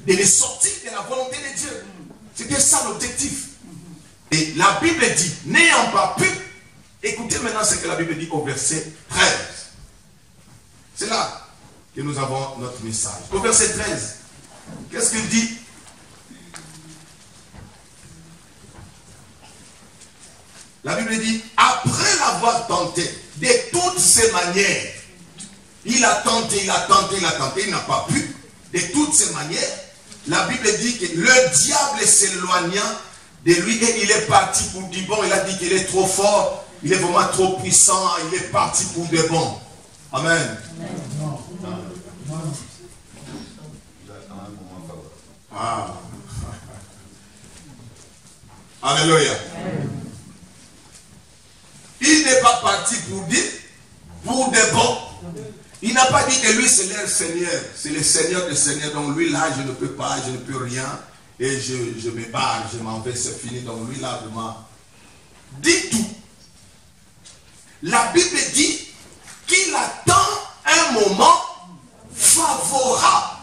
de les sortir de la volonté de Dieu. C'était ça l'objectif. Et la Bible dit, n'ayant pas pu, écoutez maintenant ce que la Bible dit au verset 13. C'est là que nous avons notre message. Au verset 13, qu'est-ce qu'il dit? La Bible dit, après l'avoir tenté de toutes ses manières, il a tenté, il a tenté, il a tenté, il n'a pas pu. De toutes ces manières, la Bible dit que le diable s'éloignant de lui et il est parti pour du bon. Il a dit qu'il est trop fort, il est vraiment trop puissant, il est parti pour de bon. Amen. Ah. Alléluia. Il n'est pas parti pour dire, pour de bon. Il n'a pas dit que lui c'est leur Seigneur. C'est le Seigneur des Seigneurs. Donc lui là je ne peux pas, je ne peux rien. Et je me barre, je m'en vais, c'est fini. Donc lui là vraiment. Dit tout. La Bible dit qu'il attend un moment favorable.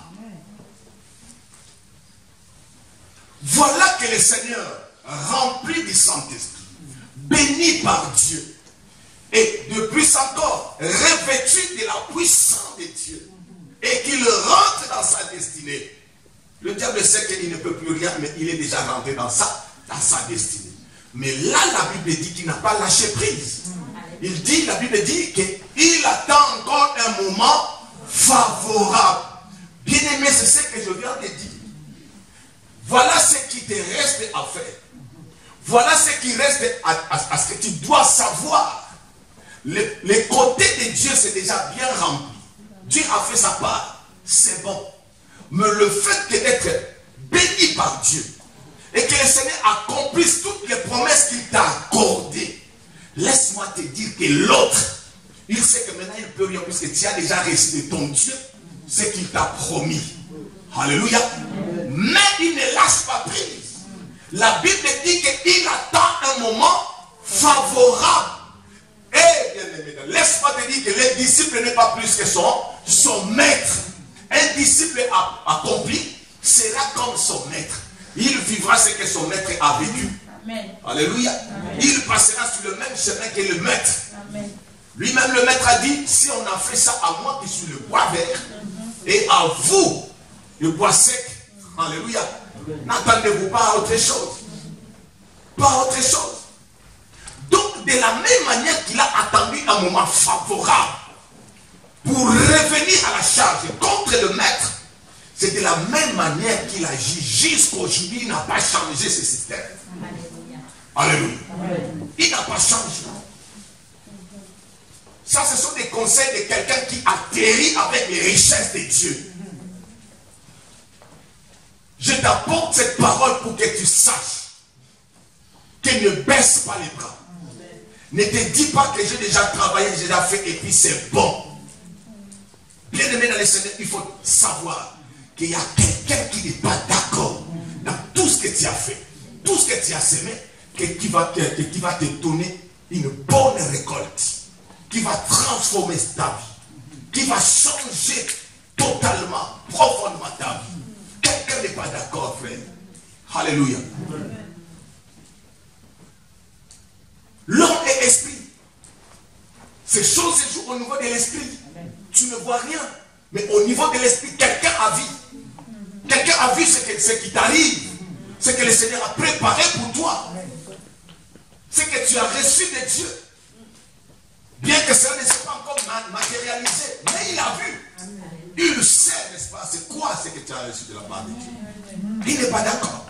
Voilà que le Seigneur, rempli du Saint-Esprit, béni par Dieu, et de plus encore, revêtu de la puissance de Dieu, et qu'il rentre dans sa destinée. Le diable sait qu'il ne peut plus rien, mais il est déjà rentré dans sa destinée. Mais là, la Bible dit qu'il n'a pas lâché prise. Il dit, la Bible dit qu'il attend encore un moment favorable. Bien aimé, c'est ce que je viens de dire. Voilà ce qui te reste à faire. Voilà ce qui reste à ce que tu dois savoir. Les côtés de Dieu, c'est déjà bien rempli. Dieu a fait sa part. C'est bon. Mais le fait d'être béni par Dieu et que le Seigneur accomplisse toutes les promesses qu'il t'a accordées, laisse-moi te dire que l'autre, il sait que maintenant il ne peut rien puisque tu as déjà reçu de ton Dieu ce qu'il t'a promis. Alléluia. Mais il ne lâche pas prise. La Bible dit qu'il attend un moment favorable. Et bien aimé, laisse-moi te dire que le disciple n'est pas plus que son maître. Un disciple accompli sera comme son maître. Il vivra ce que son maître a vécu. Amen. Alléluia. Amen. Il passera sur le même chemin que le maître. Lui-même le maître a dit, si on a fait ça à moi qui suis le bois vert, et à vous, le bois sec, alléluia, n'attendez-vous pas à autre chose. Pas à autre chose. Donc, de la même manière qu'il a attendu un moment favorable pour revenir à la charge contre le maître, c'est de la même manière qu'il agit jusqu'aujourd'hui. Il n'a pas changé ce système. Alléluia. Il n'a pas changé. Ça, ce sont des conseils de quelqu'un qui atterrit avec les richesses de Dieu. Je t'apporte cette parole pour que tu saches que ne baisse pas les bras. Ne te dis pas que j'ai déjà travaillé, j'ai déjà fait et puis c'est bon. Bien aimé dans les Seigneur, il faut savoir qu'il y a quelqu'un qui n'est pas d'accord dans tout ce que tu as fait, tout ce que tu as semé, qui va te donner une bonne récolte, qui va transformer ta vie, qui va changer totalement, profondément ta vie. Quelqu'un n'est pas d'accord, frère. Alléluia. L'homme est esprit. Ces choses se jouent au niveau de l'esprit. Tu ne vois rien. Mais au niveau de l'esprit, quelqu'un a vu. Quelqu'un a vu ce qui t'arrive. Ce que le Seigneur a préparé pour toi. Ce que tu as reçu de Dieu. Bien que cela ne soit pas encore matérialisé. Mais il a vu. Il sait, n'est-ce pas, c'est quoi ce que tu as reçu de la part de Dieu. Il n'est pas d'accord.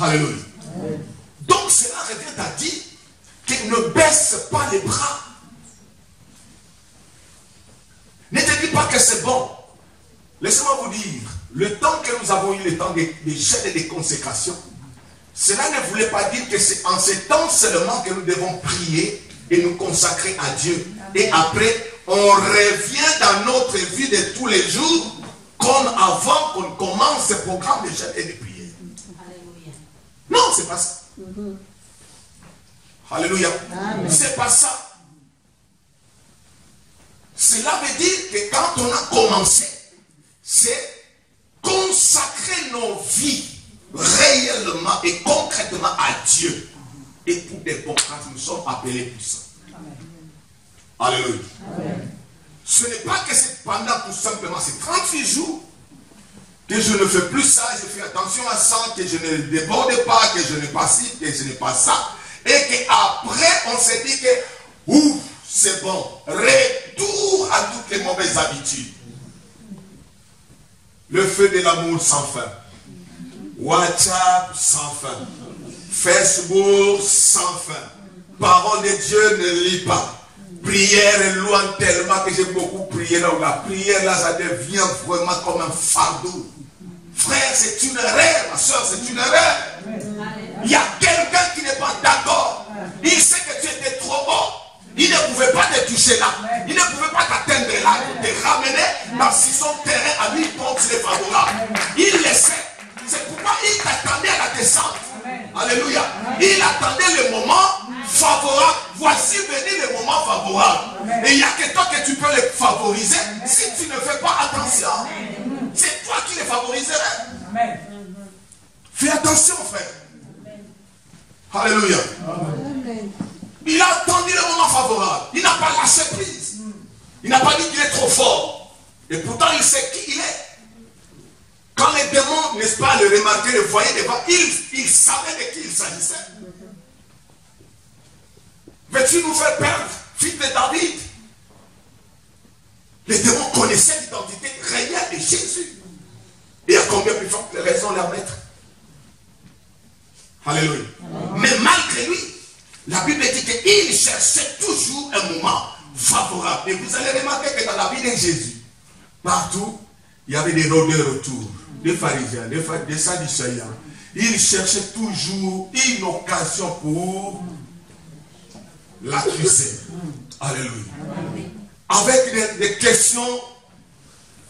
Alléluia. Donc cela revient à dire qu'il ne baisse pas les bras. Ne te dis pas que c'est bon. Laissez-moi vous dire, le temps que nous avons eu le temps de jeûne et de consécration, cela ne voulait pas dire que c'est en ce temps seulement que nous devons prier et nous consacrer à Dieu. Et après, on revient dans notre vie de tous les jours comme avant qu'on commence ce programme de jeûne et de prière. Alléluia. Non, c'est pas ça. Alléluia. C'est pas ça. Cela veut dire que quand on a commencé, c'est consacrer nos vies réellement et concrètement à Dieu. Et pour des bons quand nous sommes appelés puissants. Alléluia. Amen. Ce n'est pas que c'est pendant tout simplement ces 38 jours que je ne fais plus ça, je fais attention à ça, que je ne déborde pas, que je n'ai pas ci, que je n'ai pas ça. Et qu'après on s'est dit que ouf, c'est bon, retour à toutes les mauvaises habitudes. Le feu de l'amour sans fin. WhatsApp sans fin. Facebook sans fin. Parole de Dieu ne lit pas. Prière est loin tellement que j'ai beaucoup prié. Là, la prière là, ça devient vraiment comme un fardeau. Frère, c'est une erreur, ma soeur, c'est une erreur. Il y a quelqu'un qui n'est pas d'accord. Il sait que tu étais trop haut. Il ne pouvait pas te toucher là. Il ne pouvait pas t'atteindre là, te ramener dans son terrain à lui contre les favorables. Il le sait. C'est pourquoi il t'attendait à la descente. Alléluia. Il attendait le moment favorable. Voici venir le moment favorable. Et il n'y a que toi que tu peux le favoriser si tu ne fais pas attention. C'est toi qui le favoriserais. Fais attention, frère. Alléluia. Il a attendu le moment favorable. Il n'a pas lâché prise. Il n'a pas dit qu'il est trop fort. Et pourtant, il sait qui il est. Quand les démons, n'est-ce pas, le remarquaient, le voyaient devant, il savait de qui il s'agissait. Veux-tu nous faire perdre, fils de David? Les démons connaissaient l'identité réelle de Jésus. Et à combien plus forte raison leur maître? Alléluia. Mais malgré lui, la Bible dit qu'il cherchait toujours un moment favorable. Et vous allez remarquer que dans la vie de Jésus, partout, il y avait des rôdeurs autour, des pharisiens, des sadducéens. Il cherchait toujours une occasion pour l'accuser. Alléluia. Avec des questions,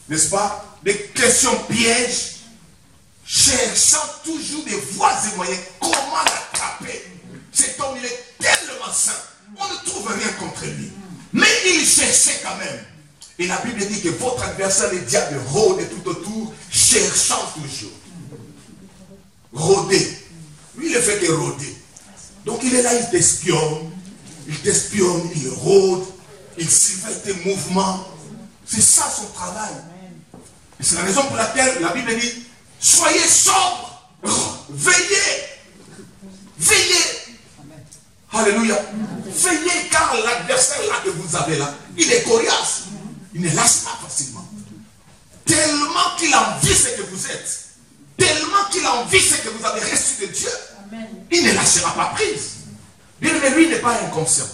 n'est-ce pas, des questions pièges, cherchant toujours des voies et moyens. Comment l'attraper? Cet homme, il est tellement saint. On ne trouve rien contre lui. Mais il cherchait quand même. Et la Bible dit que votre adversaire, le diable, rôde tout autour, cherchant toujours. Rôder. Lui, il ne fait que rôder. Donc il est là, il t'espionne, il rôde, il surveille tes mouvements. C'est ça son travail. Et c'est la raison pour laquelle la Bible dit, soyez sobres, veillez, veillez. Alléluia. Veillez car l'adversaire là que vous avez là, il est coriace. Il ne lâche pas facilement. Tellement qu'il envie ce que vous êtes. Tellement qu'il envie ce que vous avez reçu de Dieu. Il ne lâchera pas prise. Bien, mais lui n'est pas inconscient.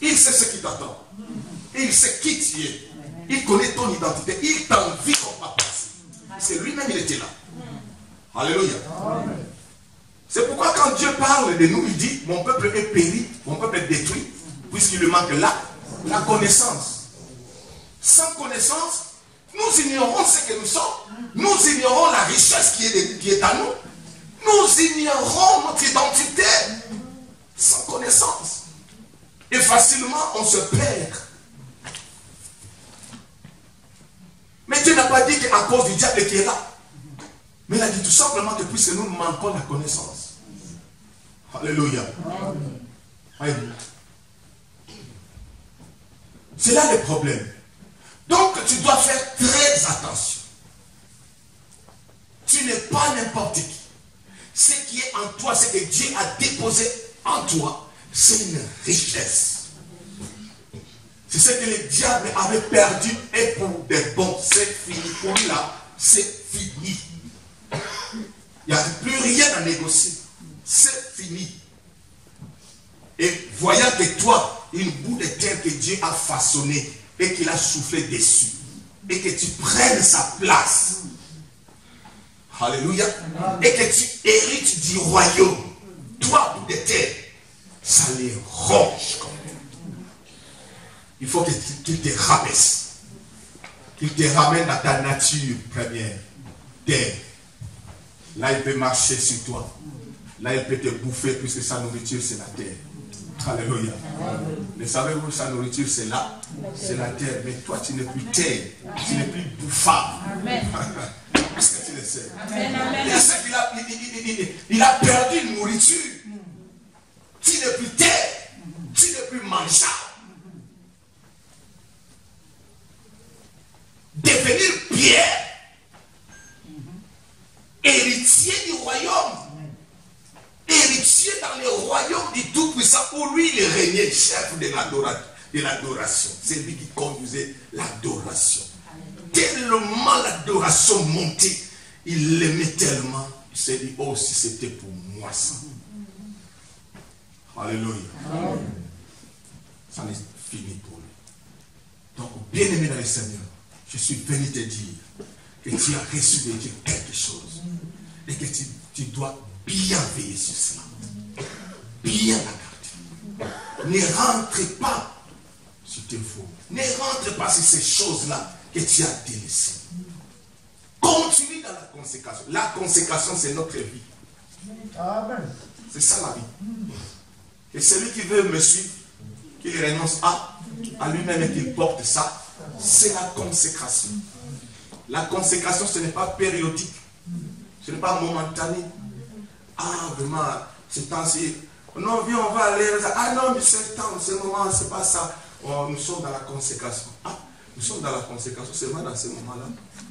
Il sait ce qui t'attend. Il sait qui tu es. Il connaît ton identité. Il t'envie comme pas passé. Parce que lui-même il était là. Alléluia. C'est pourquoi quand Dieu parle de nous, il dit, mon peuple est péri, mon peuple est détruit, puisqu'il lui manque la connaissance. Sans connaissance, nous ignorons ce que nous sommes. Nous ignorons la richesse qui est à nous. Nous ignorons notre identité. Sans connaissance. Et facilement, on se perd. Mais Dieu n'a pas dit qu'à cause du diable qui est là. Mais il a dit tout simplement que puisque nous manquons la connaissance. Alléluia. Alléluia. C'est là le problème. Donc tu dois faire très attention. Tu n'es pas n'importe qui. Ce qui est en toi, ce que Dieu a déposé en toi, c'est une richesse. C'est ce que le diable avait perdu et pour des bons, c'est fini. Pour lui là, c'est fini. Il n'y a plus rien à négocier. C'est fini. Et voyant que toi, une bout de terre que Dieu a façonnée et qu'il a soufflé dessus, et que tu prennes sa place, alléluia, et que tu hérites du royaume, toi, bout de terre, ça les ronge quand même. Il faut qu'il te rabaisse, qu'il te ramène à ta nature première, terre. Là, il peut marcher sur toi. Là, il peut te bouffer puisque sa nourriture, c'est la terre. Alléluia. Mais savez-vous, sa nourriture, c'est là. C'est la terre. Mais toi, tu n'es plus terre. Tu n'es plus bouffard. Amen. Est-ce que tu le sais? Amen. Amen. Il sait qu'il a perdu une nourriture. Tu n'es plus terre. Tu n'es plus mangeable. Devenir Pierre, héritier du royaume, héritier dans le royaume du Tout-Puissant, où lui il régnait chef de l'adoration. C'est lui qui conduisait l'adoration. Tellement l'adoration montait, il l'aimait tellement, il s'est dit, oh si c'était pour moi ça. Alléluia. Ça n'est fini pour lui. Donc, bien aimé dans le Seigneur, je suis venu te dire que tu as reçu de Dieu quelque chose et que tu dois bien veiller sur cela. Bien la garder. Ne rentre pas sur tes faux. Ne rentre pas sur ces choses-là que tu as délaissées. Continue dans la consécration. La consécration, c'est notre vie. C'est ça la vie. Et celui qui veut me suivre, qu'il renonce à lui-même et qu'il porte ça, c'est la consécration. La consécration, ce n'est pas périodique. Ce n'est pas momentané. Ah, vraiment, c'est temps-ci. Non, viens, on va aller. Ah non, mais c'est le temps, c'est le moment, c'est pas ça. Oh, nous sommes dans la consécration. Ah, nous sommes dans la consécration seulement dans ce moment-là.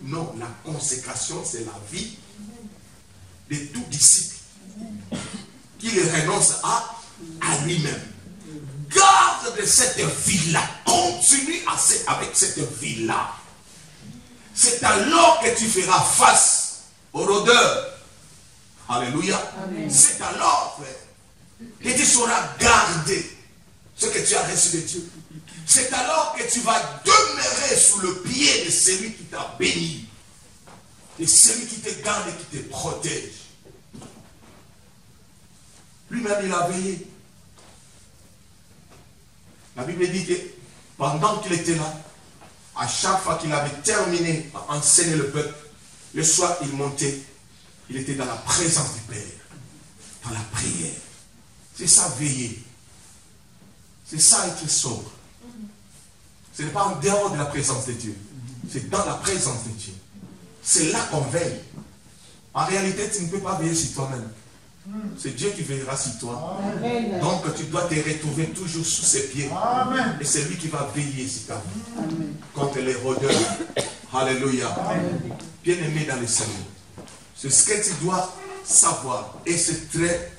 Non, la consécration, c'est la vie de tout disciple qui renonce à lui-même. Garde de cette vie-là. Continue avec cette vie-là. C'est alors que tu feras face au rôdeur. Alléluia. C'est alors, frère, que tu sauras garder ce que tu as reçu de Dieu. C'est alors que tu vas demeurer sous le pied de celui qui t'a béni. De celui qui te garde et qui te protège. Lui-même, il a veillé. La Bible dit que pendant qu'il était là, à chaque fois qu'il avait terminé à enseigner le peuple, le soir il montait, il était dans la présence du Père, dans la prière. C'est ça veiller. C'est ça être sobre. Ce n'est pas en dehors de la présence de Dieu, c'est dans la présence de Dieu. C'est là qu'on veille. En réalité, tu ne peux pas veiller sur toi-même. C'est Dieu qui veillera sur toi. Amen. Donc tu dois te retrouver toujours sous ses pieds. Amen. Et c'est lui qui va veiller sur ta vie. Contre les rôdeurs. Alléluia. Bien-aimé dans le Seigneur. C'est ce que tu dois savoir. Et c'est très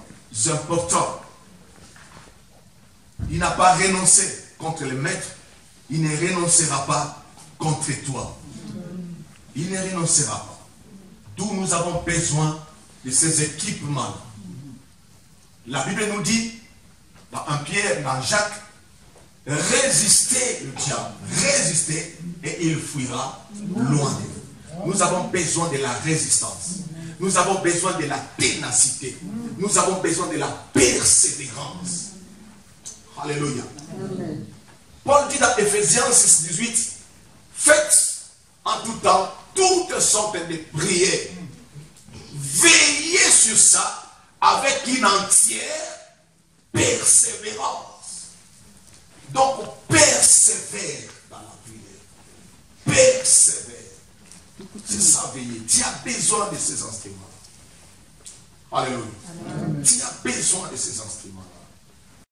important. Il n'a pas renoncé contre le maître. Il ne renoncera pas contre toi. Il ne renoncera pas. D'où nous avons besoin de ces équipements. La Bible nous dit, dans 1 Pierre, dans Jacques, résistez le diable, résistez et il fuira loin de vous. Nous avons besoin de la résistance. Nous avons besoin de la ténacité. Nous avons besoin de la persévérance. Alléluia. Amen. Paul dit dans Ephésiens 6, 18, faites en tout temps toutes sortes de prières. Veillez sur ça avec une entière persévérance. Donc, persévère dans la prière. Persévère. C'est ça, veiller. Tu as besoin de ces instruments. Alléluia. Tu as besoin de ces instruments.